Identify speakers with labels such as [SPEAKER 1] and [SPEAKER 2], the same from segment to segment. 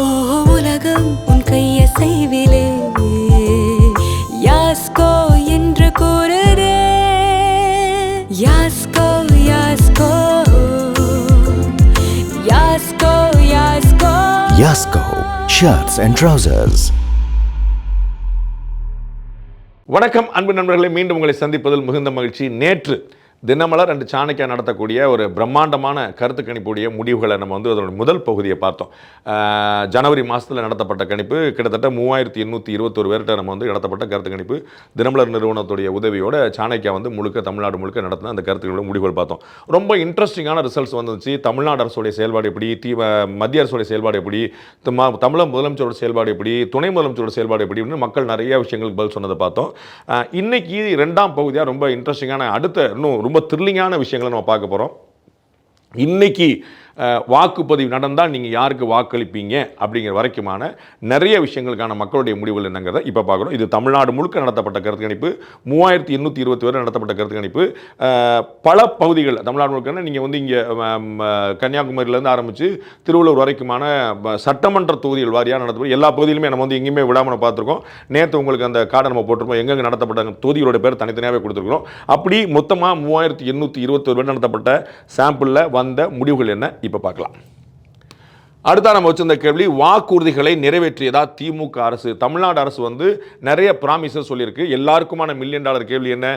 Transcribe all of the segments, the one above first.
[SPEAKER 1] உலகம் உன் கையசைவிலே யாஸ்கோ என்று கூறுதே. Yasco Yasco Yasco Yasco
[SPEAKER 2] Yasko Shirts and Trousers.
[SPEAKER 3] வணக்கம் அன்பு நண்பர்களை, மீண்டும் உங்களை சந்திப்பதில் மிகுந்த மகிழ்ச்சி. நேற்று தினமலர் அண்ட் சாணக்கியா நடத்தக்கூடிய ஒரு பிரம்மாண்டமான கருத்து கணிப்புடைய முடிவுகளை நம்ம அதோட முதல் பகுதியை பார்த்தோம். ஜனவரி மாதத்தில் நடத்தப்பட்ட கணிப்பு கிட்டத்தட்ட 3821 பேர்கிட்ட நம்ம நடத்தப்பட்ட கருத்து கணிப்பு. தினமலர் நிறுவனத்துடைய உதவியோட சாணக்கியா முழுக்க தமிழ்நாடு முழுக்க நடத்தின அந்த கருத்துக்களோட முடிவுகள் பார்த்தோம். ரொம்ப இன்ட்ரெஸ்டிங்கான ரிசல்ட்ஸ் வந்துச்சு. தமிழ்நாடு அரசுடைய செயல்பாடு எப்படி, மத்திய அரசுடைய செயல்பாடு எப்படி, தமிழக முதலமைச்சரோட செயல்பாடு எப்படி, துணை முதலமைச்சரோட செயல்பாடு எப்படின்னு மக்கள் நிறைய விஷயங்களுக்கு பதில் சொன்னதை பார்த்தோம். இன்னைக்கு இரண்டாம் பகுதியாக ரொம்ப இன்ட்ரெஸ்டிங்கான அடுத்த இன்னும் ரொம்ப த்ரில்லிங்கான விஷயங்களை நம்ம பார்க்க போகிறோம். இன்னைக்கு வாக்குப்பதிவு நடந்தால் நீங்கள் யாருக்கு வாக்களிப்பீங்க அப்படிங்கிற வரைக்குமான நிறைய விஷயங்களுக்கான மக்களுடைய முடிவுகள் என்னங்கிறத இப்போ பார்க்குறோம். இது தமிழ்நாடு முழுக்க நடத்தப்பட்ட கருத்து கணிப்பு. 3820 பேர் நடத்தப்பட்ட கருத்து கணிப்பு. பல பகுதிகள் தமிழ்நாடு முழுக்க நீங்கள் இங்கே கன்னியாகுமரியிலேருந்து ஆரம்பித்து திருவள்ளூர் வரைக்குமான சட்டமன்ற தொகுதிகள் வாரியாக நடத்தப்படும். எல்லா பகுதியிலுமே நம்ம எங்கேயுமே விடாமல் பார்த்துருக்கோம். நேற்று உங்களுக்கு அந்த கார்டை நம்ம போட்டிருக்கோம். எங்கெங்கே நடத்தப்பட்ட தொகுதிகளோட பேர் தனித்தனியாகவே கொடுத்துருக்குறோம். அப்படி மொத்தமாக 3821 பேர் நடத்தப்பட்ட சாம்பிளில் வந்த முடிவுகள் என்ன இப்போ பார்க்கலாம். அடுத்த நம்ம வச்சிருந்த கேள்வி, வாக்குறுதிகளை நிறைவேற்றியதா திமுக அரசு? தமிழ்நாடு அரசு நிறைய ப்ராமிசஸ் சொல்லியிருக்கு. எல்லாருக்குமான $1 மில்லியன் கேள்வி என்ன,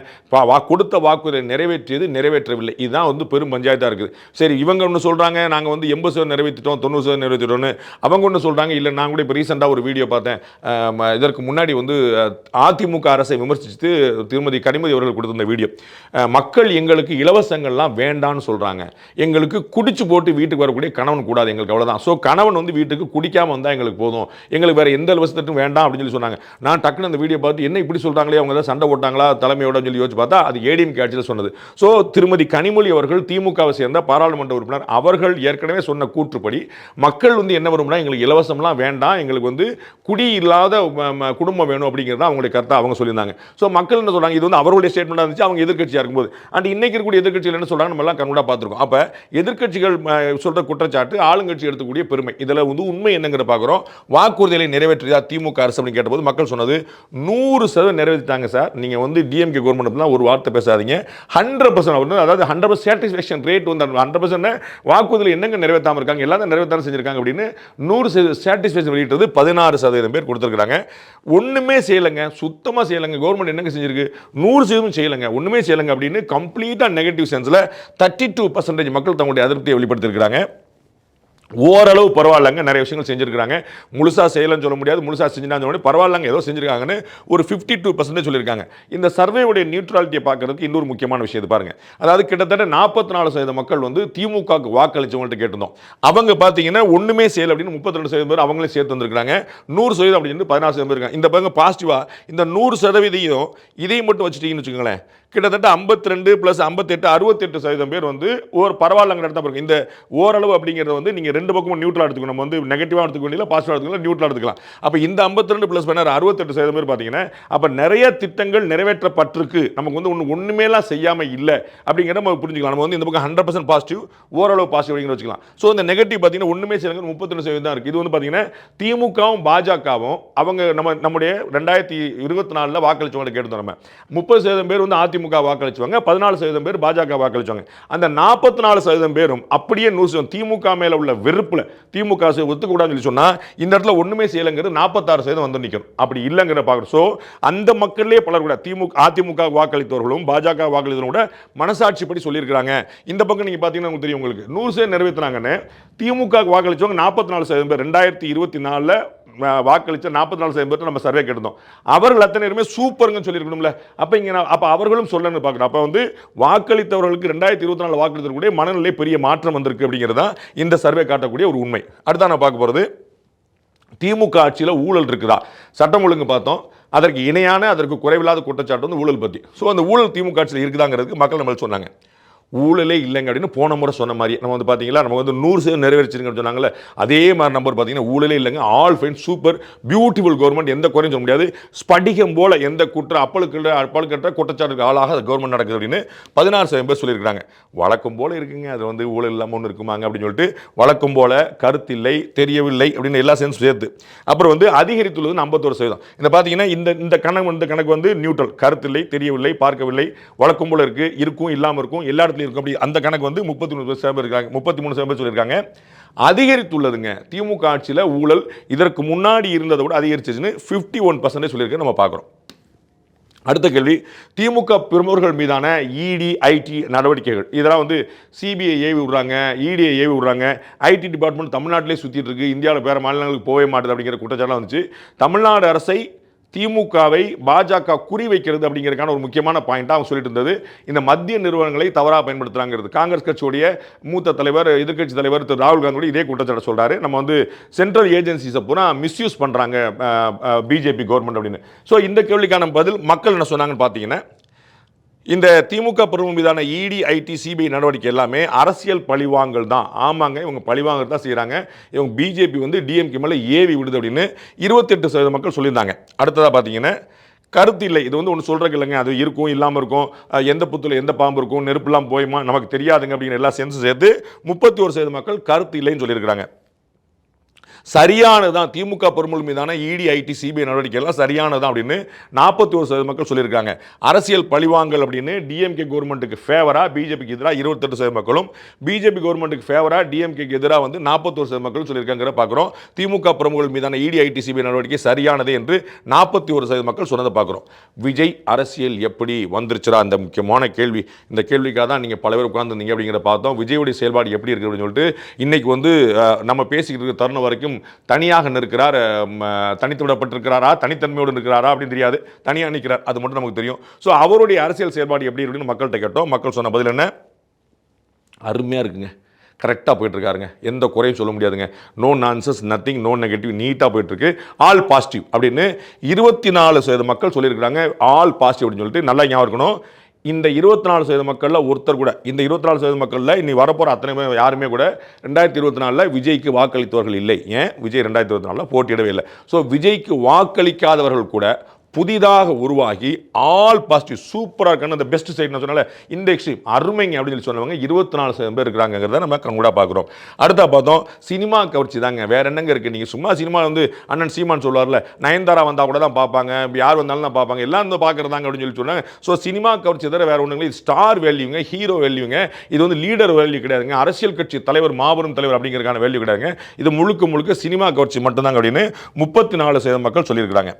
[SPEAKER 3] கொடுத்த வாக்குறுதியை நிறைவேற்றியது நிறைவேற்றவில்லை. இதுதான் பெரும் பஞ்சாயத்தாக இருக்குது. சரி, இவங்க ஒன்று சொல்கிறாங்க, நாங்கள் 80% நிறைவேற்றிட்டோம், 90% நிறைவேற்றிட்டோன்னு. அவங்க ஒன்று சொல்கிறாங்க, இல்லை நான் கூட இப்போ ரீசெண்டாக ஒரு வீடியோ பார்த்தேன். இதற்கு முன்னாடி அதிமுக அரசை விமர்சித்து திருமதி கனிமொழி அவர்கள் கொடுத்திருந்த வீடியோ. மக்கள் எங்களுக்கு இலவசங்கள்லாம் வேண்டான்னு சொல்கிறாங்க, எங்களுக்கு குடிச்சு போட்டு வீட்டுக்கு வரக்கூடிய கணவன் கூடாது, எங்களுக்கு அவ்வளோதான். ஸோ கணவன் வீட்டுக்கு குடிக்காமல் வந்தால் எங்களுக்கு போதும், எங்களுக்கு வேறு எந்த இலவசத்துக்கும் வேண்டாம் அப்படின்னு சொல்லி சொன்னாங்க. நான் டக்குன்னு அந்த வீடியோ பார்த்து என்ன இப்படி சொல்கிறாங்களே, அவங்க தான் சண்டை போட்டாங்களா தலைமையோட சொல்லி யோசிச்சு பார்த்தா அது ஏடிஎம்கே ஆட்சியில் சொன்னது. ஸோ திருமதி கனிமொழி அவர்கள் திமுகவை சேர்ந்த பாராளுமன்ற உறுப்பினர், அவர்கள் ஏற்கனவே சொன்ன கூற்றுப்படி மக்கள் என்ன வரும்னா, எங்களுக்கு இலவசம்லாம் வேண்டாம், எங்களுக்கு குடி இல்லாத குடும்பம் வேணும் அப்படிங்கிறது அவங்களுடைய கருத்தை அவங்க சொல்லியிருந்தாங்க. ஸோ மக்கள் என்ன சொல்கிறாங்க, இது அவருடைய ஸ்டேட்மெண்ட்டாக இருந்துச்சு. அவங்க எதிர்க்கட்சியாக இருக்கும்போது அண்ட் இன்னைக்கு இருக்கக்கூடிய எதிர்க்கட்சிகள் என்ன சொல்கிறாங்க நம்ம எல்லாம் கண்கூடாக பார்த்துருக்கோம். அப்போ எதிர்க்கட்சிகள் சொல்கிற குற்றச்சாட்டு ஆளுங்கட்சி எடுத்துக்கூடிய பெருமை. இதில் உண்மை என்னங்கிற பார்க்குறோம். வாக்குறுதிகளை நிறைவேற்றியதா திமுக அரசு அப்படின்னு கேட்டபோது மக்கள் சொன்னது 100% நிறைவேற்றிட்டாங்க சார். நீங்கள் டிஎம்கே கவர்மெண்ட் ஒரு வார்த்தை பேசாதீங்க, 100%, அதாவது 100% சாட்டிஸ்ஃபேக்ஷன் ரேட் 100% வாக்குறுதியில் என்னங்க நிறைவேற்றாமல் இருக்காங்க, எல்லாரும் நிறைவேற்றாமல் செஞ்சிருக்காங்க அப்படின்னு 100% சாட்டிஸ்ஃபேக்ஷன் வெளியிட்டது 16% பேர் கொடுத்துருக்காங்க. ஒன்றுமே செய்யலைங்க, சுத்தமாக செய்யலைங்க, கவர்மெண்ட் என்னங்க செஞ்சிருக்கு, 100% செய்யலைங்க, ஒன்றுமே செய்யலைங்க அப்படின்னு கம்ப்ளீட்டாக நெகட்டிவ் சென்ஸில் 32% மக்கள் தங்களுடைய அதிருப்தியை வெளிப்படுத்தியிருக்கிறாங்க. ஓரளவு பரவாயில்லங்க, நிறைய விஷயங்கள் செஞ்சுருக்காங்க. முழுசாக செய்யலன்னு சொல்ல முடியாது, முழுசாக செஞ்சுனா பரவாயில்லங்க, ஏதோ செஞ்சுருக்காங்கன்னு ஒரு 52% சொல்லியிருக்காங்க. இந்த சர்வேவுடைய நியூட்ரலிட்டியை பார்க்கறதுக்கு இன்னொரு முக்கியமான விஷயத்தை பாருங்கள். அதாவது கிட்டத்தட்ட 44% மக்கள் திமுகவுக்கு வாக்களிச்சவங்கள்ட்ட கேட்டிருந்தோம். அவங்க பார்த்தீங்கன்னா ஒன்றுமே செய்யலை அப்படின்னு 32% பேர் அவங்களே சேர்த்து வந்திருக்காங்க. 100% அப்படின்னு 16% பேர் இருக்காங்க. இந்த பாருங்க பாசிட்டிவாக இந்த 100% இதையும் மட்டும் வச்சுட்டீங்கன்னு வச்சுக்கோங்களேன், கிட்டத்தட்ட 52 + 58 68% பேர் ஒரு பரவாயில்லங்க நடத்த பாருங்க. இந்த ஓரளவு அப்படிங்கிறது நீங்கள் ரெண்டு பக்கமும் நியூட்ரல் எடுத்துக்கணும். நம்ம நெகட்டிவாக எடுத்துக்க வேண்டியது, பாசிட்டிவாக எடுத்துக்கலாம், நியூட்ரல் எடுத்துக்கலாம். அப்போ இந்த 52 + 68% பேர் பார்த்தீங்கன்னா அப்போ நிறைய திட்டங்கள் நிறைவேற்றப்பட்டிருக்கு, நமக்கு ஒன்றுமேலாம் செய்யாமல் இல்லை அப்படிங்கிறத நம்ம புரிஞ்சுக்கலாம். நம்ம இந்த பக்கம் 100% பாசிட்டிவ், ஓரளவு பாசிட்டிவ் அப்படிங்கிற வச்சுக்கலாம். ஸோ இந்த நெகட்டிவ் பார்த்தீங்கன்னா ஒன்றுமே செய்யலைங்க 32% தான் இருக்குது. இது பார்த்தீங்கன்னா திமுகவும் பாஜகவும் அவங்க நம்முடைய 2024 வாக்களிச்சவங்களை கேட்டு நம்ம 30% பேர் அதிமுக வாக்களிச்சுவாங்க, 14% பேர் பாஜக வாக்களிச்சாங்க. அந்த 44% பேரும் அப்படியே 100% திமுக மேல உள்ள வெறுப்புல திமுக ஒத்துக்கூடாதுன்னு சொல்லி சொன்னா இந்த இடத்துல ஒண்ணுமே செய்யலைங்கிறது 46% நிற்கும். அப்படி இல்லைங்கிற பார்க்குறோம். ஸோ அந்த மக்களே பலர் கூட அதிமுக வாக்களித்தவர்களும் பாஜக வாக்களித்தவர்களும் கூட மனசாட்சிப்படி சொல்லியிருக்கிறாங்க. இந்த பக்கம் நீங்க பார்த்தீங்கன்னா உங்களுக்கு தெரியும், உங்களுக்கு 100% நிறைவேற்றினாங்கன்னு திமுக வாக்களிச்சவங்க 44% பேர் 2024 வாக்களிச்ச 44% பேர் நம்ம சர்வே கேட்டோம். அவர்கள் அத்தனை பேருமே சூப்பர்னு சொல்லியிருக்கணும்ல. அப்போ அவர்களும் சொல்லணும்னு பார்க்கணும். அப்போ வாக்களித்தவர்களுக்கு 2024 வாக்களித்தவர்களுடைய மனநிலை பெரிய மாற்றம் வந்திருக்கு அப்படிங்கிறதா இந்த சர்வே காட்டக்கூடிய ஒரு உண்மை. அடுத்த நான் பார்க்க போகிறது, திமுக ஆட்சியில் ஊழல் இருக்குதா? சட்டம் ஒழுங்கு பார்த்தோம், அதற்கு இணையான அதற்கு குறைவில்லாத குற்றச்சாட்டு ஊழல் பற்றி. ஸோ அந்த ஊழல் திமுக ஆட்சியில் இருக்குதாங்கிறதுக்கு மக்கள் நம்ம சொன்னாங்க. ஊழலே இல்லைங்க அப்படின்னு போன முறை சொன்ன மாதிரி நம்ம வந்து பார்த்தீங்களா நம்ம வந்து 100% நிறைவேற்றிருங்கன்னு சொன்னாங்கல்ல, அதே மாதிரி நம்பர் பார்த்தீங்கன்னா ஊழலே இல்லைங்க, all fine super beautiful government, எந்த குறையும் சொல்ல முடியாது, ஸ்படிகம் போல எந்த அப்பழுக்கற்ற குற்றச்சாட்டுக்கு ஆளாக கவர்மெண்ட் நடக்குது அப்படின்னு 16,000 பேர் சொல்லியிருக்காங்க. வழக்கம் போல இருக்குங்க, அது வந்து ஊழல் இல்லாமல் ஒன்று இருக்குமாங்க அப்படின்னு சொல்லிட்டு வழக்கம் போல கருத்தில்லை தெரியவில்லை அப்படின்னு எல்லா சேர்ந்து சேர்த்து அப்புறம் வந்து அதிகரித்துள்ளது 51%. இந்த பார்த்தீங்கன்னா இந்த கணக்கு வந்து நியூட்ரல், கருத்தில்லை தெரியவில்லை பார்க்கவில்லை வழக்கம் போல இருக்கு, இருக்கும் இல்லாமல் இருக்கும் எல்லா இடத்துலையும் இருக்கும், அப்படி அந்த கணக்கு வந்து 33% இருக்காங்க, 33% பேர் சொல்லியிருக்காங்க. அதிகரித்துள்ளதுங்க திமுக ஆட்சியில் ஊழல் இதற்கு முன்னாடி இருந்ததை விட அதிகரிச்சுன்னு 51% சொல்லியிருக்க நம்ம பார்க்குறோம். அடுத்த கேள்வி, திமுக பிரமுகர்கள் மீதான இடி ஐடி நடவடிக்கைகள் இதெல்லாம் வந்து சிபிஐ ஏவி விடுறாங்க, இடிஐ ஏவி விடுறாங்க, ஐடி டிபார்ட்மெண்ட் தமிழ்நாட்டிலே சுற்றிட்டு இருக்கு, இந்தியாவில் வேறு மாநிலங்களுக்கு போகவே மாட்டுது அப்படிங்கிற குற்றச்சாட்டுலாம் வந்துச்சு. தமிழ்நாடு அரசை திமுகவை பாஜக குறி வைக்கிறது அப்படிங்கிறதுக்கான ஒரு முக்கியமான பாயிண்டாக அவங்க சொல்லிட்டு இருந்தது. இந்த மத்திய நிறுவனங்களை தவறாக பயன்படுத்துகிறாங்கிறது காங்கிரஸ் கட்சியுடைய மூத்த தலைவர் எதிர்க்கட்சி தலைவர் திரு ராகுல் காந்தி இதே குற்றச்சாட்டு சொல்கிறாரு. நம்ம வந்து சென்ட்ரல் ஏஜென்சிஸை பூரா மிஸ்யூஸ் பண்ணுறாங்க பிஜேபி கவர்மெண்ட் அப்படின்னு. ஸோ இந்த கேள்விக்கான பதில் மக்கள் என்ன சொன்னாங்கன்னு பார்த்தீங்கன்னா, இந்த திமுக பிரமுகர் மீதான இடி ஐடி சிபிஐ நடவடிக்கை எல்லாமே அரசியல் பழிவாங்கல் தான். ஆமாங்க, இவங்க பழிவாங்கல் தான் செய்கிறாங்க, இவங்க பிஜேபி வந்து டிஎம்கே மேலே ஏவி விடுது அப்படின்னு 28% மக்கள் சொல்லியிருந்தாங்க. அடுத்ததாக பார்த்தீங்கன்னா கருத்து இல்லை, இது வந்து ஒன்று சொல்கிறக்கு இல்லைங்க, அது இருக்கும் இல்லாமல் இருக்கும், எந்த புத்துல எந்த பாம்பு இருக்கும், நெருப்புலாம் போயுமா நமக்கு தெரியாதுங்க அப்படிங்கிற எல்லா சென்ஸும் சேர்த்து 31% மக்கள் கருத்து இல்லைன்னு சொல்லியிருக்கிறாங்க. சரியானதான், திமுக பிரமுகர்கள் மீதான இடி ஐடி சிபிஐ நடவடிக்கை எல்லாம் சரியானதான் அப்படின்னு 41% மக்கள் சொல்லியிருக்காங்க. அரசியல் பழிவாங்கல் அப்படின்னு டிஎம்கே கவர்மெண்ட்டுக்கு ஃபேவரா பிஜேபிக்கு எதிராக 28% மக்களும், பிஜேபி கவர்மெண்ட்டுக்கு ஃபேவரா டிஎம்கேக்கு எதிராக வந்து 41% மக்கள் சொல்லியிருக்காங்க பார்க்குறோம். திமுக பிரமுகர்கள் மீதான இடி ஐடி சிபிஐ நடவடிக்கை சரியானது என்று 41% மக்கள் சொன்னதை பார்க்குறோம். விஜய் அரசியல் எப்படி வந்துருச்சுரா அந்த முக்கியமான கேள்வி. இந்த கேள்விக்காக தான் நீங்கள் பல பேர் உட்கார்ந்துருந்தீங்க அப்படிங்கிறத பார்த்தோம். விஜயுடைய செயல்பாடு எப்படி இருக்குது அப்படின்னு சொல்லிட்டு இன்னைக்கு வந்து நம்ம பேசிக்கிட்டு இருக்க தருணம் வரைக்கும் தனியாக நிற்கிறார், தனித்து விடப்பட்டிருக்கிறாரா தனித்தன்மையோடு இருக்கிறாரா அப்படின்னு தெரியாது, தனியாக நிற்கிறார் அது மட்டும் நமக்கு தெரியும். ஸோ அவருடைய அரசியல் செயல்பாடு எப்படி இருக்குன்னு மக்கள்கிட்ட கேட்டோம். மக்கள் சொன்ன பதில் என்ன, அருமையாக இருக்குங்க, கரெக்டாக போயிட்டுருக்காருங்க, எந்த குறையும் சொல்ல முடியாதுங்க, no nonsense nothing no negative, நீட்டாக போயிட்டுருக்கு, ஆல் பாசிட்டிவ் அப்படின்னு 24% மக்கள் சொல்லியிருக்கிறாங்க. ஆல் பாசிட்டிவ் அப்படின்னு சொல்லிட்டு நல்லா ஞாபகம் இருக்கணும். இந்த 24% மக்களில் ஒருத்தர் கூட, இந்த 24% மக்களில் இனி வரப்போகிற அத்தனை யாருமே கூட 2024 விஜய்க்கு வாக்களித்தவர்கள் இல்லை. ஏன், விஜய் 2024 போட்டியிடவே இல்லை. ஸோ விஜய்க்கு வாக்களிக்காதவர்கள் கூட புதிதாக உருவாகி ஆல் பாசிட்டிவ் சூப்பராக இருக்கான்னு அந்த பெஸ்ட் சைட் நான் சொன்னால இந்த எக்ஸ்ட்ரீம் அருமைங்க அப்படின்னு சொல்லி சொன்னவங்க 24% பேர் இருக்கிறாங்கிறத நம்ம கண்கூடாக பார்க்குறோம். அடுத்தா பார்த்தோம் சினிமா கவர்ச்சி தாங்க, வேற என்னங்க இருக்குது. நீங்கள் சும்மா சினிமா வந்து அண்ணன் சீமான் சொல்லுவார்ல, நயன்தாரா வந்தால் கூட தான் பார்ப்பாங்க, யார் வந்தாலும் தான் பார்ப்பாங்க, எல்லாம் வந்து பார்க்குறதாங்க அப்படின்னு சொல்லி சொன்னாங்க. ஸோ சினிமா கவர்ச்சி தவிர வேறு ஒன்றுங்களே, இது ஸ்டார் வேல்யூங்க, ஹீரோ வேல்யூங்க, இது வந்து லீடர் வேல்யூ கிடையாதுங்க, அரசியல் கட்சி தலைவர் மாபெரும் தலைவர் அப்படிங்கிறதுக்கான வேல்யூ கிடையாதுங்க, இது முழுக்க சினிமா கவர்ச்சி மட்டும்தாங்க அப்படின்னு 34% மக்கள் சொல்லியிருக்கிறாங்க.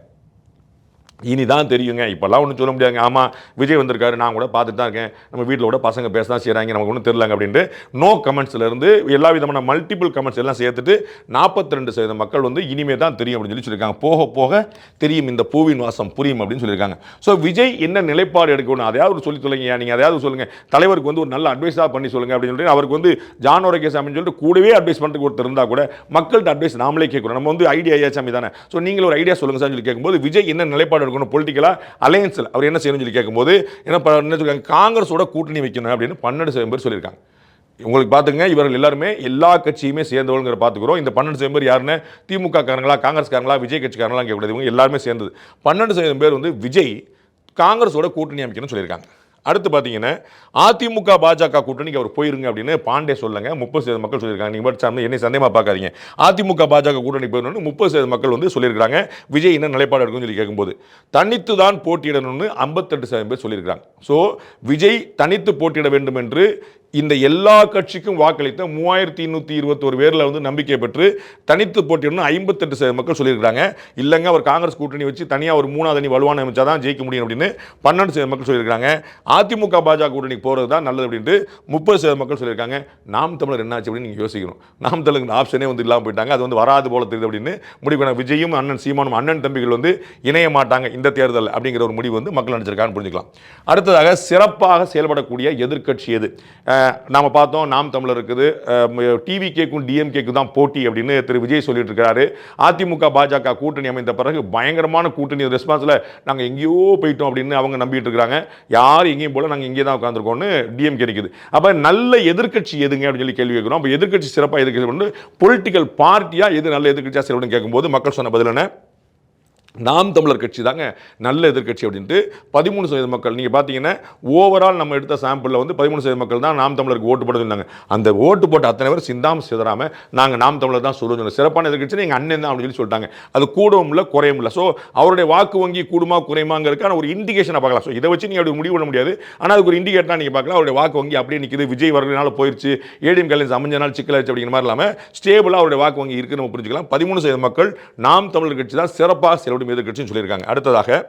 [SPEAKER 3] இனி தான் தெரியுங்க, இப்போல்லாம் ஒன்றும் சொல்ல முடியாதுங்க. ஆமாம் விஜய் வந்திருக்காரு, நான் கூட பார்த்துட்டு தான் இருக்கேன், நம்ம வீட்டில் கூட பசங்க பேச தான் செய்கிறாங்க, நமக்கு ஒன்றும் தெரியலங்க அப்படின்ட்டு நோ கமெண்ட்ஸ்லேருந்து எல்லா விதமான மல்டிபிள் கமெண்ட்ஸ் எல்லாம் சேர்த்துட்டு 42% மக்கள் வந்து இனிமே தான் தெரியும் அப்படின்னு சொல்லியிருக்காங்க. போக போக தெரியும் இந்த பூவின் வாசம் புரியும் அப்படின்னு சொல்லியிருக்காங்க. ஸோ விஜய் என்ன நிலைப்பாடு எடுக்கணும் அதையாவது சொல்லி சொல்லுங்க, நீங்கள் அதையாவது சொல்லுங்கள், தலைவருக்கு வந்து ஒரு நல்ல அட்வைஸாக பண்ணி சொல்லுங்கள் அப்படின்னு சொல்லிட்டு அவருக்கு வந்து ஜான் ஓரகேசாமின்னு சொல்லிட்டு கூடவே அட்வைஸ் பண்ணுறதுக்கு ஒருத்தர் இருந்தால் கூட மக்கள்கிட்ட அட்வைஸ் நாமளே கேட்கணும். நம்ம வந்து ஐடியா ஐயாச்சாமி தானே, ஸோ நீங்கள் ஒரு ஐடியா சொல்லுங்கள் சார் சொல்லி கேட்கும்போது விஜய் என்ன நிலைப்பாடு பொலிட்டிக்கலா அலையன்ஸில் அவர் என்ன செய்யணும்னு சொல்லி கேட்கும்போது என்ன சொல்றாங்க, காங்கிரஸோட கூட்டணி வைக்கணும் அப்படின்னு 12% பேர் சொல்லியிருக்காங்க. உங்களுக்கு பார்த்துங்க, இவர்கள் எல்லாருமே எல்லா கட்சியுமே சேர்ந்தவங்க பார்த்துக்கிறோம். இந்த 12% பேர் யாருன்னு திமுக காரங்களா காங்கிரஸ்காரங்களா விஜய் கட்சிக்காரங்களா கேட்கக்கூடாது, இவங்க எல்லாருமே சேர்ந்தது. 12% பேர் வந்து விஜய் காங்கிரஸோட கூட்டணி அமைக்கணும்னு சொல்லியிருக்காங்க. அடுத்து பார்த்தீங்கன்னா அதிமுக பாஜக கூட்டணிக்கு அவர் போயிருங்க அப்படின்னு பாண்டே சொல்லுங்க 30% மக்கள் சொல்லியிருக்காங்க. நீங்கள் மட்டும் என்னை சந்தேகமாக பார்க்காதீங்க, அதிமுக பாஜக கூட்டணி போயிடணும்னு 30% மக்கள் வந்து சொல்லியிருக்காங்க. விஜய் என்ன நிலைப்பாடு எடுக்கும்னு சொல்லி கேட்கும்போது தனித்து தான் போட்டியிடணும்னு 58% பேர் சொல்லியிருக்காங்க. ஸோ விஜய் தனித்து போட்டியிட வேண்டும் என்று இந்த எல்லா கட்சிக்கும் வாக்களித்த 3221 பேரில் வந்து நம்பிக்கை பெற்று தனித்து போட்டியிடணும் 58% மக்கள் சொல்லியிருக்காங்க. இல்லைங்க அவர் காங்கிரஸ் கூட்டணி வச்சு தனியாக ஒரு 3வது அணி வலுவான அமைச்சா தான் ஜெயிக்க முடியும் அப்படின்னு 12% மக்கள் சொல்லியிருக்காங்க. அதிமுக பாஜக கூட்டணிக்கு போகிறது தான் நல்லது அப்படின்ட்டு 30% மக்கள் சொல்லியிருக்காங்க. நாம் தமிழர் என்னாச்சு அப்படின்னு நீங்கள் யோசிக்கணும். நாம் தமிழர் ஆப்ஷனே வந்து இல்லாமல் போயிட்டாங்க, அது வந்து வராது போல தெரியுது அப்படின்னு முடிவு. விஜயும் அண்ணன் சீமானும் அண்ணன் தம்பிகள் வந்து இணைய மாட்டாங்க இந்த தேர்தல் அப்படிங்கிற ஒரு முடிவு வந்து மக்கள் நினைச்சிருக்கான்னு புரிஞ்சுக்கலாம். அடுத்ததாக சிறப்பாக செயல்படக்கூடிய எதிர்க்கட்சி எது, நாம் பார்த்தோம் நாம் தமிழர் இருக்குது, டிவிகேக்கும் டிஎம்கேக்கும் தான் போட்டி அப்படின்னு திரு விஜய் சொல்லிட்டு இருக்காரு. அதிமுக பாஜக கூட்டணி அமைந்த பிறகு பயங்கரமான கூட்டணி ரெஸ்பான்ஸில் நாங்கள் எங்கேயோ போயிட்டோம் அப்படின்னு அவங்க நம்பிட்டு இருக்கிறாங்க. யார் எங்கேயும் போல நாங்கள் இங்கே தான் உட்காந்துருக்கோம்னு டிஎம்கே இருக்குது. அப்போ நல்ல எதிர்க்கட்சி எதுங்க அப்படின்னு சொல்லி கேள்வி கேட்குறோம். அப்போ எதிர்க்கட்சி சிறப்பாக எதிர்க்கட்சி பொலிட்டிக்கல் பார்ட்டியாக எது நல்ல எதிர்க்கட்சியாக செயல்படும் கேட்கும்போது மக்கள் சொன்ன பதில் என்ன? நாம் தமிழர் கட்சி தாங்க நல்ல எதிர்க்கட்சி அப்படின்ட்டு 13% மக்கள். நீங்கள் பார்த்தீங்கன்னா ஓவரால் நம்ம எடுத்த சாம்பிளில் வந்து 13% மக்கள் தான் நாம் தமிழருக்கு ஓட்டு போட சொன்னாங்க. அந்த ஓட்டு போட்ட அத்தனை பேர் சிந்தாம சிதறாமல் நாங்கள் நாம் தமிழர் தான் சொல்லுவோம், சிறப்பான எதிர்க்கட்சி எங்கள் அண்ணன் தான் அப்படின்னு சொல்லி சொல்லிட்டாங்க. அது கூடவும் இல்லை குறையும் இல்லை. ஸோ அவருடைய வாக்கு வங்கி கூடுமா குறையுமாங்கிறதுக்கான ஒரு இண்டிகேஷனை பார்க்கலாம். ஸோ இதை வச்சு நீங்கள் அப்படி முடிவு பண்ண முடியாது. ஆனால் அதுக்கு ஒரு இண்டிகேட்டராக நீங்கள் பார்க்கலாம். அவருடைய வாக்கு வங்கி அப்படியே நிற்குது, விஜய் வரதுனால போயிடுச்சு, ஏடிஎம் கலைஞர் அமைஞ்ச நாள் சிக்கலாச்சு அப்படிங்கிற மாதிரி இல்லாமல் ஸ்டேபிளாக அவருடைய வாக்கு வங்கி இருக்குன்னு நம்ம புரிஞ்சுக்கலாம். 13% மக்கள் நாம் தமிழர் கட்சி தான் சிறப்பாக செயல்படும் எதிர்க்கட்சின்னு சொல்லியிருக்காங்க. அடுத்ததாக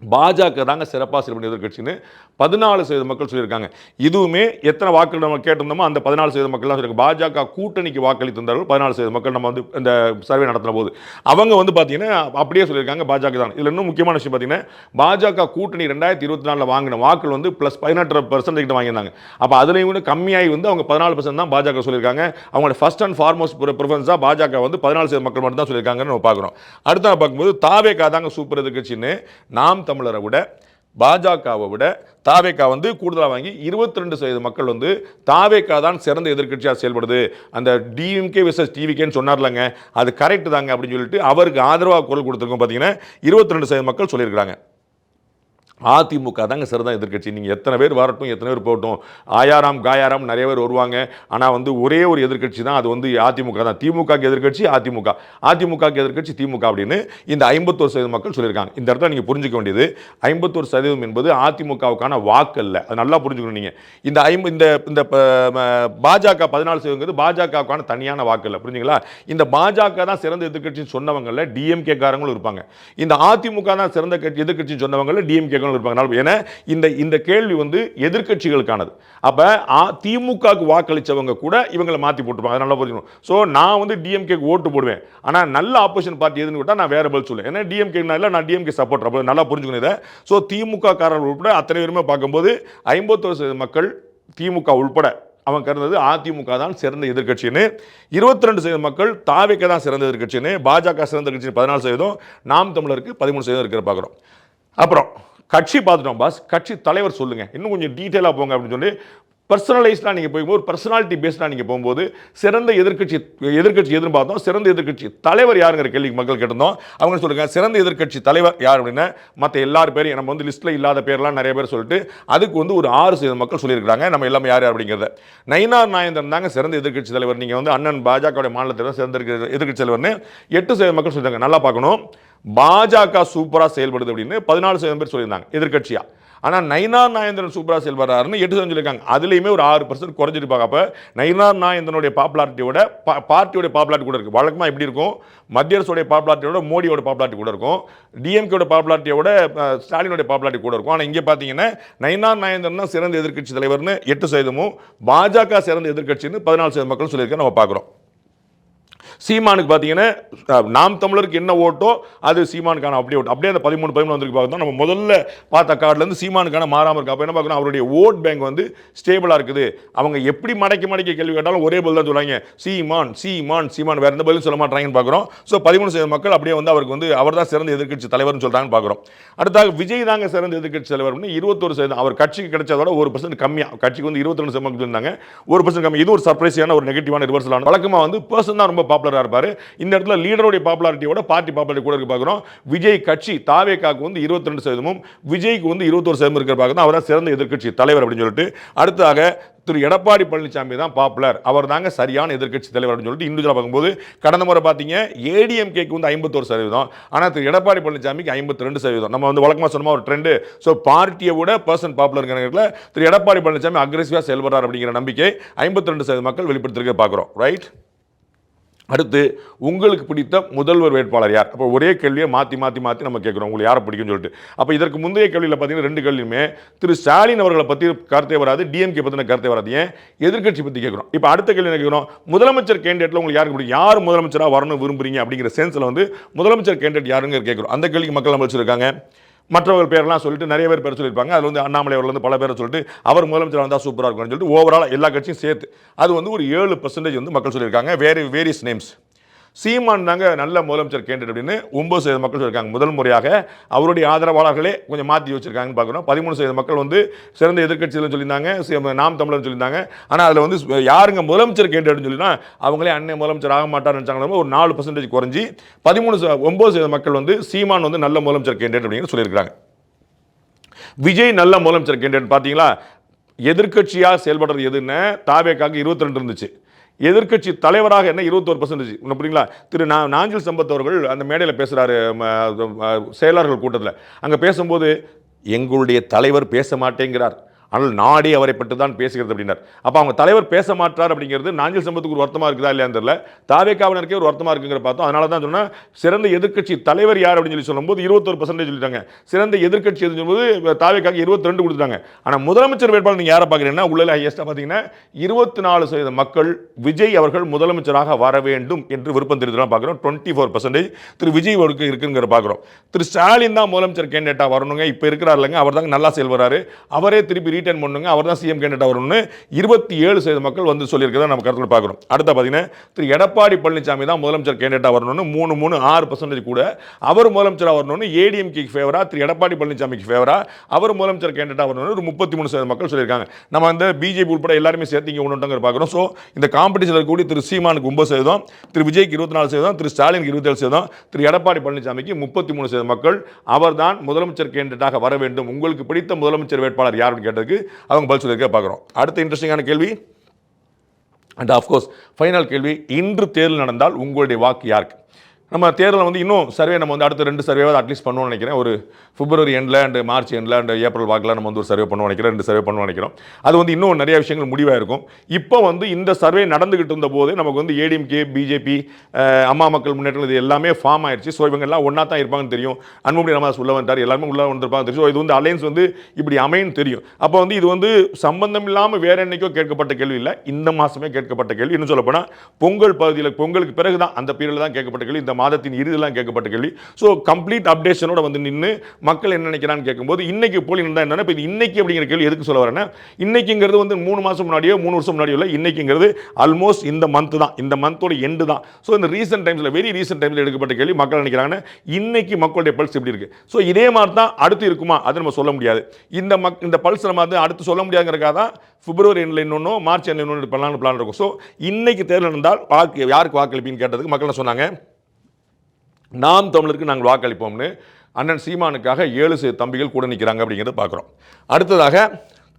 [SPEAKER 3] பாஜக தாங்க சிறப்பாக செயல்படும் எதிர்க்கட்சின்னு 14% மக்கள் சொல்லியிருக்காங்க. இதுவுமே எத்தனை வாக்குகள் நம்ம கேட்டிருந்தோமோ அந்த 14% மக்கள் தான் சொல்லியிருக்காங்க. பாஜக கூட்டணிக்கு வாக்களித்திருந்தார்கள் 14% மக்கள். நம்ம வந்து இந்த சர்வே நடத்தின போது அவங்க வந்து பார்த்தீங்கன்னா அப்படியே சொல்லியிருக்காங்க பாஜக தான். இதில் இன்னும் முக்கியமான விஷயம் பார்த்தீங்கன்னா பாஜக கூட்டணி 2024 வாங்கின வாக்குகள் வந்து ப்ளஸ் 18% வாங்கியிருந்தாங்க. அப்போ அதுலேயும் கூட கம்மியாகி வந்து அவங்க 14% தான் பாஜக சொல்லியிருக்காங்க. அவங்களோட ஃபர்ஸ்ட் அண்ட் ஃபார்மோஸ்ட் ப்ரிஃபரன்ஸாக பாஜக வந்து 14% மக்கள் மட்டும் தான் சொல்லியிருக்காங்கன்னு நம்ம பார்க்குறோம். அடுத்த பார்க்கும்போது தாவேகா தாங்க சூப்பர் எதிர்க்கட்சின்னு நாம் தமிழரை விட பாஜகவை விட தாவேகா வந்து கூடுதலாக வாங்கி 22% மக்கள் வந்து தாவேகா தான் சிறந்த எதிர்க்கட்சியாக செயல்படுது. அந்த டிஎம்கே விசஸ் டிவிகேன்னு சொன்னார்லங்க, அது கரெக்ட் தாங்க அப்படின்னு சொல்லிட்டு அவருக்கு ஆதரவாக குரல் கொடுத்துருக்கோம். பார்த்தீங்கன்னா 22% மக்கள் சொல்லியிருக்கிறாங்க. அதிமுக தாங்க சிறந்த எதிர்க்கட்சி. நீங்கள் எத்தனை பேர் வரட்டும், எத்தனை பேர் போகட்டும், ஆயாராம் காயாராம் நிறைய பேர் வருவாங்க. ஆனால் வந்து ஒரே ஒரு எதிர்க்கட்சி தான், அது வந்து அதிமுக தான். திமுகக்கு எதிர்க்கட்சி அதிமுக, அதிமுகக்கு எதிர்க்கட்சி திமுக அப்படின்னு இந்த 51% மக்கள் சொல்லியிருக்காங்க. இந்த இடத்துல நீங்கள் புரிஞ்சுக்க வேண்டியது 51% என்பது அதிமுகவுக்கான வாக்கு அல்ல. அது நல்லா புரிஞ்சுக்கணும். நீங்கள் இந்த பாஜக 14% பாஜகவுக்கான தனியான வாக்கு இல்லை. புரிஞ்சுங்களா? இந்த பாஜக தான் சிறந்த எதிர்க்கட்சின்னு சொன்னவங்கள டிஎம்கே காரங்களும் இருப்பாங்க. இந்த அதிமுக தான் சிறந்த எதிர்க்கட்சின்னு சொன்னவங்கள டிஎம்கே இருப்பாங்க. ஏன்னா இந்த கேள்வி வந்து எதிர்க்கட்சிகளுக்கானது. அப்ப திமுகவுக்கு வாக்களிச்சவங்க கூட இவங்களை மாத்தி போட்டுருப்பாங்க. அதனால புரிஞ்சுக்கணும். சோ நான் வந்து டிஎம்கே ஓட்டு போடுவேன், ஆனா நல்ல ஆப்போசிஷன் பார்ட்டி எதுன்னு விட்டா நான் வேற பதில் சொல்லுவேன். ஏன்னா டிஎம்கே நான் டிஎம்கே சப்போர்ட். நல்லா புரிஞ்சுக்கணும் இதை. சோ திமுக காரர்கள் உட்பட அத்தனை பேருமே பார்க்கும்போது 51% மக்கள் திமுக உட்பட அவன் கருந்தது அதிமுக தான் சிறந்த எதிர்க்கட்சின்னு, 22% மக்கள் தாவேகா தான் சிறந்த எதிர்க்கட்சின்னு, பாஜக சிறந்த எதிர்க்கட்சி 14%, நாம் தமிழருக்கு 13% இருக்கிற பார்க்குறோம். அப்புறம் கட்சி பார்த்துட்டோம் பாஸ், கட்சி தலைவர் சொல்லுங்க, இன்னும் கொஞ்சம் டீட்டெயிலாக போங்க அப்படின்னு சொல்லி பர்சனலைஸ்டாக நீங்கள் போகும்போது, பர்சனாலிட்டி பேஸ்டாக நீங்கள் போகும்போது சிறந்த எதிர்க்கட்சி எதுன்னு பார்த்தோம். சிறந்த எதிர்க்கட்சி தலைவர் யாருங்கிற கேள்விக்கு மக்கள் கேட்டிருந்தோம். அவங்க சொல்லுங்க சிறந்த எதிர்க்கட்சி தலைவர் யார் அப்படின்னா மற்ற எல்லாரும் பேரையும் நம்ம வந்து லிஸ்ட்டில் இல்லாத பேர்லாம் நிறைய பேர் சொல்லிட்டு அதுக்கு வந்து ஒரு 6% மக்கள் சொல்லியிருக்காங்க. நம்ம எல்லாமே யார் அப்படிங்கிறத நயினார் நாகேந்திரன் தாங்க சிறந்த எதிர்க்கட்சி தலைவர். நீங்கள் வந்து அண்ணன் பாஜகவுடைய மாநிலத்தில் சிறந்த எதிர்க்கட்சி தலைவர்னு 8% மக்கள் சொல்லியிருக்காங்க. நல்லா பார்க்கணும், பாஜக சூப்பராக செயல்படுது அப்படின்னு 14% பேர் சொல்லியிருந்தாங்க எதிர்க்கட்சியாக. ஆனால் நயினார் நாகேந்திரன் சூப்பராக செயல்படுறாருன்னு 8% சொல்லியிருக்காங்க. அதுலேயுமே ஒரு 6% குறைஞ்சிருப்பாங்க. அப்போ நயினார் நாகேந்திரனுடைய பாப்புலாரிட்டியோட பார்ட்டியோட பாப்புலாரிட்டி கூட இருக்குது. வழக்கமாக எப்படி இருக்கும், மத்திய அரசுடைய பாப்புலாரிட்டியோட மோடியோட பாப்புலாரிட்டி கூட இருக்கும், டிஎம்கேயோட பாப்புலாரிட்டியோட ஸ்டாலினோட பாப்புலாரிட்டி கூட இருக்கும். ஆனால் இங்கே பார்த்தீங்கன்னா நயினார் நாகேந்திரன் தான் சிறந்த எதிர்க்கட்சி தலைவர்னு 8%, பாஜக சிறந்த எதிர்க்கட்சின்னு 14% மக்கள் சொல்லியிருக்கேன். நம்ம பார்க்குறோம். சீமானுக்கு பார்த்தீங்கன்னா நாம் தமிழருக்கு என்ன ஓட்டோ அது சீமானுக்கான அப்படியே அந்த 13 வந்துருக்கு பார்த்தோம். நம்ம முதல்ல பார்த்த கார்டுலேருந்து சீமானுக்கான மாறாமல் இருக்கு. அப்போ என்ன பார்க்கணும், அவருடைய ஓட் பேங்க் வந்து ஸ்டேபிளாக இருக்குது. அவங்க எப்படி மடக்கி கேள்வி கேட்டாலும் ஒரே பதில் தான் சொல்லுவாங்க, சீமான் சீமான் சீமான், வேறு எந்த பதிலும் சொல்ல மாட்டாங்கன்னு பார்க்குறோம். ஸோ 13% மக்கள் அப்படியே வந்து அவருக்கு வந்து அவர் தான் சிறந்த எதிர்க்கட்சி தலைவர்னு சொல்கிறாங்கன்னு பார்க்குறோம். அடுத்தாக விஜய் தாங்க சிறந்த எதிர்க்கட்சி தலைவர்னு 21%. அவர் கட்சிக்கு கிடைச்சதோட 1% கம்மியாக, கட்சிக்கு வந்து 22% மக்கள் இருந்தாங்க, 1% கம்மி. இது ஒரு சர்ப்ரைஸான ஒரு நெகட்டிவான ரிவர்சலான. வழக்கமாக வந்து பர்சன் தான் ரொம்ப பாப்புலராக இருப்பார். இந்த இடத்துல லீடருடைய பாப்புலாரிட்டியோட பார்ட்டி பாப்புலாரிட்டி கூட இருக்கு பார்க்குறோம். விஜய் கட்சி தாவேகாக்கு வந்து 22%, விஜய்க்கு வந்து 21% இருக்கிற பார்க்குறோம். அவர் தான் சிறந்த எதிர்க்கட்சி தலைவர் அப்படின்னு சொல்லிட்டு. அடுத்ததாக திரு எடப்பாடி பழனிசாமி தான் பாப்புலர், அவர் தாங்க சரியான எதிர்க்கட்சி தலைவர் அப்படின்னு சொல்லிட்டு இண்டிவிஜுவலாக பார்க்கும்போது கடந்த முறை பார்த்தீங்க ஏடிஎம்கேக்கு வந்து 51%, ஆனால் திரு எடப்பாடி பழனிசாமிக்கு 52%. நம்ம வந்து வழக்கமாக சொன்னோமா ஒரு ட்ரெண்டு. ஸோ பார்ட்டியை விட பர்சன் பாப்புலர் திரு எடப்பாடி பழனிசாமி அக்ரெசிவாக செயல்படுறார் அப்படிங்கிற நம்பிக்கை 52% மக்கள் வெளிப்படுத்திருக்க பார்க்குறோம். ரைட். அடுத்து உங்களுக்கு பிடித்த முதல்வர் வேட்பாளர் யார்? அப்போ ஒரே கேள்வியை மாற்றி நம்ம கேட்குறோம், உங்களுக்கு யாரை பிடிக்கும்னு சொல்லிட்டு. அப்போ இதற்கு முந்தைய கேள்வியில் பார்த்தீங்கன்னா 2 கேள்வியுமே திரு ஸ்டாலின் அவர்களை பற்றி கருத்தே வராது, டிஎம்கே பற்றின கருத்தே வராது. ஏன் எதிர்க்கட்சி பற்றி கேட்குறோம். இப்போ அடுத்த கேள்வி என்ன கேட்குறோம், முதலமைச்சர் கேண்டிடேட்டில் உங்களுக்கு யாருக்கு பிடிக்கும், யார் முதலமைச்சராக வரணும் விரும்புறீங்க அப்படிங்கிற சென்ஸில் வந்து முதலமைச்சர் கேண்டிடேட் யாருங்க கேட்குறோம். அந்த கேள்விக்கு மக்கள் நம்ம வச்சுருக்காங்க. மற்றவர்கள் பேரெல்லாம் சொல்லிட்டு நிறைய பேர் சொல்லியிருப்பாங்க. அதில் வந்து அண்ணாமலை அவர்கள் வந்து பல பேரை சொல்லிட்டு அவர் முதலமைச்சர் வந்தால் சூப்பராக இருக்கும்னு சொல்லிட்டு ஓவரால் எல்லா கட்சியும் சேர்த்து அது வந்து ஒரு 7% வந்து மக்கள் சொல்லியிருக்காங்க. Various names. சீமான் தாங்க நல்ல முதலமைச்சர் கேண்டிடேட் அப்படின்னு 9% மக்கள் சொல்லியிருக்காங்க. முதல் முறையாக அவருடைய ஆதரவாளர்களே கொஞ்சம் மாற்றி வச்சிருக்காங்கன்னு பார்க்குறோம். 13% மக்கள் வந்து சிறந்த எதிர்க்கட்சியில் சொல்லியிருந்தாங்க, நாம் தமிழர் சொல்லியிருந்தாங்க. ஆனால் அதில் வந்து யாருங்க முதலமைச்சர் கேண்டிடேட்னு சொல்லினா அவங்களே அண்ணன் முதலமைச்சர் ஆக மாட்டார்னு நினச்சாங்க. ஒரு 4% குறைஞ்சி 9% மக்கள் வந்து சீமான் வந்து நல்ல முதலமைச்சர் கேண்டிடேட் அப்படின்னு சொல்லியிருக்காங்க. விஜய் நல்ல முதலமைச்சர் கேண்டிடேட் பார்த்தீங்களா? எதிர்க்கட்சியாக செயல்படுறது எதுன்னு தாவேக்காக 22 இருந்துச்சு. எதிர்க்கட்சி தலைவராக என்ன 21%. புரியுங்களா? திரு நாஞ்சில் சம்பத் அவர்கள் அந்த மேடையில் பேசுகிறாரு செயலாளர்கள் கூட்டத்தில். அங்கே பேசும்போது எங்களுடைய தலைவர் பேச மாட்டேங்கிறார், ஆனால் நாடே அவரை பற்றி தான் பேசுகிறது அப்படின்னார். அப்போ அவங்க தலைவர் பேச மாட்டார் அப்படிங்கிறது நாஞ்சில் சம்பத்துக்கு ஒரு வருத்தமாக இருக்குதா இல்லையான்னு தெரியல, தாவேக்காவினருக்கே ஒரு வருத்தமாக இருக்குங்கிற பார்த்தோம். அதனால தான் சொன்னால் சிறந்த எதிர்க்கட்சி தலைவர் யார் அப்படின்னு சொல்லும்போது 21% சொல்லிட்டாங்க. சிறந்த எதிர்க்கட்சி எதுன்னு சொல்லும்போது தாவேக்காக 22 கொடுத்துட்டாங்க. ஆனால் முதலமைச்சர் வேட்பாளர் நீங்கள் யாரை பார்க்குறீங்கன்னா உள்ள ஹையஸ்ட்டாக பார்த்தீங்கன்னா 24% மக்கள் விஜய் அவர்கள் முதலமைச்சராக வர வேண்டும் என்று விருப்பம் தெரிவித்துலாம் பார்க்குறோம். 24% திரு விஜய் அவருக்கு இருக்குங்கிற பார்க்குறோம். திரு ஸ்டாலின் தான் முதலமைச்சர் கேண்டிடேட்டாக வரணுங்க, இப்போ இருக்கிறார் இல்லைங்க, அவர் தாங்க நல்லா செயல்படுறாரு, அவரே திருப்பி ரிட்டர்ன் பண்ணுங்க, அவர் தான் சிஎம் கேண்டிடேட் வரணும்னு 27% மக்கள் வந்து சொல்லியிருக்கிறத நம்ம கருத்தில் பார்க்குறோம். அடுத்த பார்த்தீங்கன்னா திரு எடப்பாடி பழனிசாமி தான் முதலமைச்சர் கேண்டிடேட்டாக வரணும்னு 6% கூட அவர் முதலமைச்சராக வரணும்னு ஏடிஎம்கேக்கு ஃபேவரா, திரு எடப்பாடி பழனிசாமிக்கு ஃபேவரா அவர் முதலமைச்சர் கேண்டிடேட்டாக வரணும்னு ஒரு 33% மக்கள் சொல்லியிருக்காங்க. நம்ம வந்து பிஜேபி உட்பட எல்லாருமே சேர்த்து இங்கே ஒன்றுட்டாங்க பார்க்குறோம். ஸோ இந்த காம்படிஷனில் கூடி திரு சீமானுக்கு 9%, திரு விஜய்க்கு 24%, திரு ஸ்டாலினுக்கு 27%, திரு எடப்பாடி பழனிசாமிக்கு 33% மக்கள் அவர் தான் முதலமைச்சர் கேண்டிடேட்டாக வர வேண்டும், உங்களுக்கு பிடித்த முதலமைச்சர் வேட்பாளர் யாருன்னு கேட்டதுக்கு அவங்க பதில் சொல்லியிருக்க பார்க்குறோம். அடுத்த இன்ட்ரெஸ்டிங்கான கேள்வி அண்ட் ஆஃப்கோர்ஸ் ஃபைனல் கேள்வி, இன்று தேர்தல் நடந்தால் உங்களுடைய வாக்கு யாருக்கு? நம்ம தேர்தலில் வந்து இன்னும் சர்வே நம்ம வந்து அடுத்த 2 சர்வேவாக அட்லீஸ்ட் பண்ணுவோம்னு நினைக்கிறேன். ஒரு பிப்ரவரி எண்டில் அண்ட் மார்ச் எண்டில் அண்ட் ஏப்ரல் வாக்கில் நம்ம வந்து ஒரு சர்வே பண்ணுவோம் நினைக்கிறேன், 2 சர்வே பண்ணுவோம் நினைக்கிறோம். அது வந்து இன்னும் நிறைய விஷயங்கள் முடிவாக இருக்கும். இப்போ வந்து இந்த சர்வே நடந்துகிட்டு இருந்த போது நமக்கு வந்து ஏடிஎம்கே, பிஜேபி, அம்மா மக்கள் முன்னேற்றம் இது எல்லாமே ஃபார்ம் ஆயிடுச்சு. ஸோ இவங்க எல்லாம் ஒன்றா தான் இருப்பாங்கன்னு தெரியும். அன்புமணி ராமதாஸ் உள்ள வந்தார், எல்லாருமே உள்ள வந்திருப்பாங்க தெரியும். ஸோ இது வந்து அலையன்ஸ் வந்து இப்படி அமைன்னு தெரியும். அப்போ வந்து இது வந்து சம்பந்தம் இல்லாமல் வேற என்னைக்கோ கேட்கப்பட்ட கேள்வி இல்லை, இந்த மாதமே கேட்கப்பட்ட கேள்வி. இன்னும் சொல்லப்போனால் பொங்கல் பகுதியில் பொங்கலுக்கு பிறகு தான் அந்த பீரியடில் தான் கேட்கப்பட்ட கேள்வி, இந்த மாதத்தின் இறுதியெல்லாம் கேட்கப்பட்ட கேள்வி. ஸோ கம்ப்ளீட் அப்டேஷனோட வந்து நின்று மக்கள் என்ன நினைக்கிறான்னு கேட்கும்போது இன்னைக்கு போலி இருந்தால் என்னன்னா, இப்போ இன்னைக்கு அப்படிங்கிற கேள்வி எதுக்கு சொல்ல வரேன்னா, இன்னைக்குங்கிறது வந்து 3 மாதம் முன்னாடியோ 3 வருஷம் முன்னாடியோ இல்லை, இன்னைக்குங்கிறது ஆல்மோஸ்ட் இந்த மந்த் தான், இந்த மந்தோட எண்டு தான். ஸோ இந்த ரீசென்ட் டைம்ஸில் வெரி ரீசென்ட் டைம்ஸில் எடுக்கப்பட்ட கேள்வி மக்கள் நினைக்கிறாங்கன்னா இன்னைக்கு மக்களுடைய பல்ஸ் எப்படி இருக்கு. ஸோ இதே மாதிரி தான் அடுத்து இருக்குமா அது நம்ம சொல்ல முடியாது. இந்த பல்ஸ் நம்ம வந்து அடுத்து சொல்ல முடியாதுங்கிறக்காக தான் பிப்ரவரி எண்டில் இன்னொன்று, மார்ச் எண்டில் இன்னொன்று பண்ணலாம்னு பிளான் இருக்கும். ஸோ இன்னைக்கு தேர்தல் நடந்தால் யாருக்கு வாக்களிப்பின்னு கேட்டதுக்கு மக்கள் சொன்னாங்க நாம் தமிழருக்கு நாங்கள் வாக்களிப்போம்னு. அண்ணன் சீமானுக்காக 7 தம்பிகள் கூட நிற்கிறாங்க அப்படிங்கிறத பார்க்குறோம். அடுத்ததாக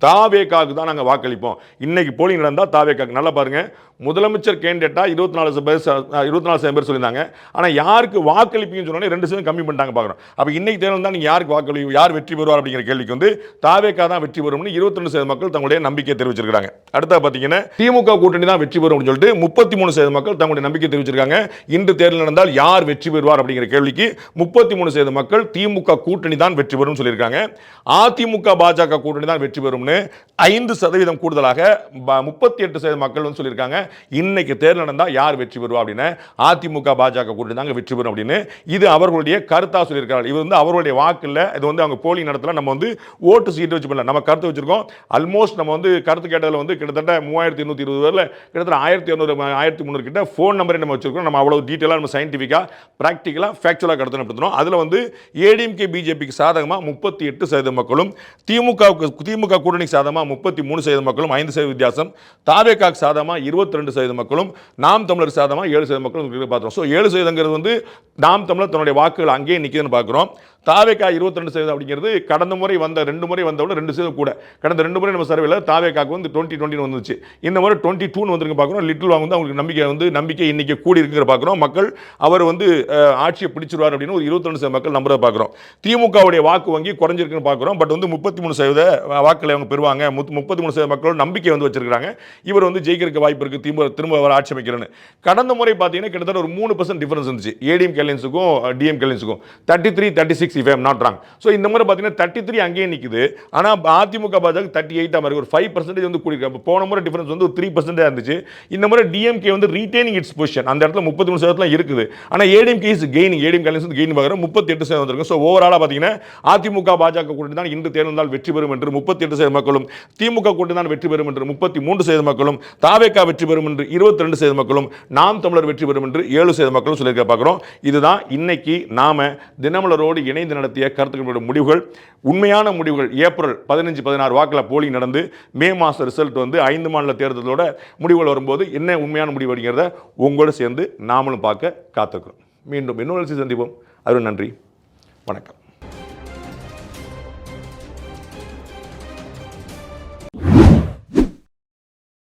[SPEAKER 3] தாவேக்காவுக்கு தான் நாங்கள் வாக்களிப்போம். இன்னைக்கு போலிங் நடந்தால் தாவேக்காக்கு. நல்லா பாருங்க, முதலமைச்சர் கேண்டிடேட்டா 24% பேர் சொல்லியிருந்தாங்க. ஆனால் யாருக்கு வாக்களிப்பீங்கன்னு சொன்னோன்னே 2% கம்மி பண்ணிட்டாங்க பார்க்குறோம். அப்போ இன்னைக்கு தேர்தல் தான் நீங்கள் யாருக்கு வாக்களிப்பு, யார் வெற்றி பெறுவார் அப்படிங்கிற கேள்விக்கு வந்து தாவேக்கா தான் வெற்றி பெறும்னு 22% மக்கள் தங்களுடைய நம்பிக்கை தெரிவிச்சிருக்காங்க. அடுத்த பார்த்தீங்கன்னா திமுக கூட்டணி தான் வெற்றி பெறும் அப்படின்னு சொல்லிட்டு 33% மக்கள் தங்களுடைய நம்பிக்கை தெரிவிச்சிருக்காங்க. இன்று தேர்தல் நடந்தால் யார் வெற்றி பெறுவார் அப்படிங்கிற கேள்விக்கு 33% மக்கள் திமுக கூட்டணி தான் வெற்றி பெறும் சொல்லியிருக்காங்க. அதிமுக பாஜக கூட்டணி தான் வெற்றி பெறும்னு 5% கூடுதலாக 38% மக்கள் வந்து சொல்லியிருக்காங்க. இன்னைக்கு தேர்தல் நடந்தால் யார் வெற்றி பெறுவா அப்படின்னு அதிமுக பாஜக கூட்டணி தாங்க வெற்றி பெறும் அப்படின்னு இது அவர்களுடைய கருத்தா சொல்லியிருக்காங்க. இது வந்து அவர்களுடைய வாக்கு இல்லை, இது வந்து அவங்க போலிங் நடத்தல, நம்ம வந்து ஓட்டு சீட்டு வச்சு பண்ணல, நம்ம கருத்து வச்சிருக்கோம். ஆல்மோஸ்ட் நம்ம வந்து கருத்து கேட்டதில் வந்து கிட்டத்தட்ட 3820 பேரில் கிட்டத்தட்ட 1200 1300 கிட்ட ஃபோன் நம்பரை நம்ம வச்சிருக்கோம். நம்ம அவ்வளவு டீட்டெயிலாக நம்ம சயின்டிஃபிக்காக ப்ராக்டிக்கலாக ஃபேக்சுவலாக கருத்து நடத்துகிறோம். அதில் வந்து ஏடிஎம்கே பிஜேபிக்கு சாதகமாக 38% மக்களும், திமுக கூட்டணி சாதகமாக 33% மக்களும், 5% வித்தியாசம், தாவேக்காக்கு சாதகமாக 22% மக்களும், நாம் தமிழர் சாதகமாக 7% மக்களும் பார்க்கிறோம். ஸோ 7% வந்து நாம் தமிழர் தன்னுடைய வாக்குகள் அங்கேயே நிற்குதுன்னு பார்க்குறோம். தாவேக்கா 22% அப்படிங்கிறது கடந்த முறை வந்த 2 முறை வந்தோட 2% கூட. கடந்த 2 முறை நம்ம சர்வேல தாவேக்காக்கு வந்து 2020 வந்துச்சு, இந்த முறை 22 வந்துருக்கு பார்க்குறோம். லிட்டில் வாங்க வந்து அவங்களுக்கு நம்பிக்கை இன்னைக்கு கூடி இருக்குங்கிற பார்க்குறோம். மக்கள் அவர் வந்து ஆட்சியை பிடிச்சிருவார் அப்படின்னு ஒரு 22% மக்கள் நம்புறத பார்க்குறோம். திமுகவுடைய வாக்கு வங்கி குறைஞ்சிருக்குன்னு பார்க்குறோம். பட் வந்து 33% வாக்குகளை அவங்க பெறுவாங்க, 33% மக்களோட நம்பிக்கை வந்து வச்சிருக்காங்க. இவர் வந்து ஜெயிக்கிறதுக்கு வாய்ப்பு இருக்கு, திரும்ப வர ஆட்சி அமைக்கிறேன்னு. கடந்த முறை பார்த்தீங்கன்னா கிட்டத்தட்ட ஒரு 3% டிஃபரன்ஸ் இருந்துச்சு ஏடிஎம்கே அலையன்ஸுக்கும் டிஎம்கே அலையன்ஸுக்கும் 33, 36 if I am not wrong. So இந்த முறை பார்த்தீங்கன்னா 33 அங்கேயே நிற்குது. ஆனால் அதிமுக பாஜக 38 மாதிரி ஒரு 5% வந்து கூடியிருக்காங்க. போன முறை டிஃபரன்ஸ் வந்து ஒரு 3% இருந்துச்சு. இந்த முறை டிஎம்கே வந்து ரீட்டைனிங் இட்ஸ் பொசிஷன் அந்த இடத்துல 33% இருக்குது. ஆனால் ADMK is gaining, ADMK alliance வந்து கெயின் பார்க்குறோம் 38% வந்திருக்கு. ஸோ ஓவராலாக பார்த்தீங்கன்னா அதிமுக பாஜக கூட்டணி தான் இன்று தேர்தல் வெற்றி பெறும் என்று 38% மக்களும், திமுக கூட்டணி தான் வெற்றி பெறும் என்று 33% மக்களும், தாவேகா வெற்றி பெறும் என்று 22% மக்களும், நாம் தமிழர் வெற்றி பெறும் என்று 7% மக்களும் சொல்லியிருக்க பார்க்குறோம். இதுதான் இன்னைக்கு நாம தினமலரோடு இணைந்து நடத்திய கருத்துக்களோட முடிவுகள். உண்மையான முடிவுகள் ஏப்ரல் 15-16 வாக்கில் போலிங் நடந்து மே மாதம் ரிசல்ட் வந்து 5 மாநில தேர்தலோட முடிவுகள் வரும்போது என்ன உண்மையான முடிவு அப்படிங்கிறத உங்களோடு சேர்ந்து நாமளும் பார்க்க காத்திருக்கிறோம். மீண்டும் இன்னொரு சந்திப்போம். அது நன்றி, வணக்கம்.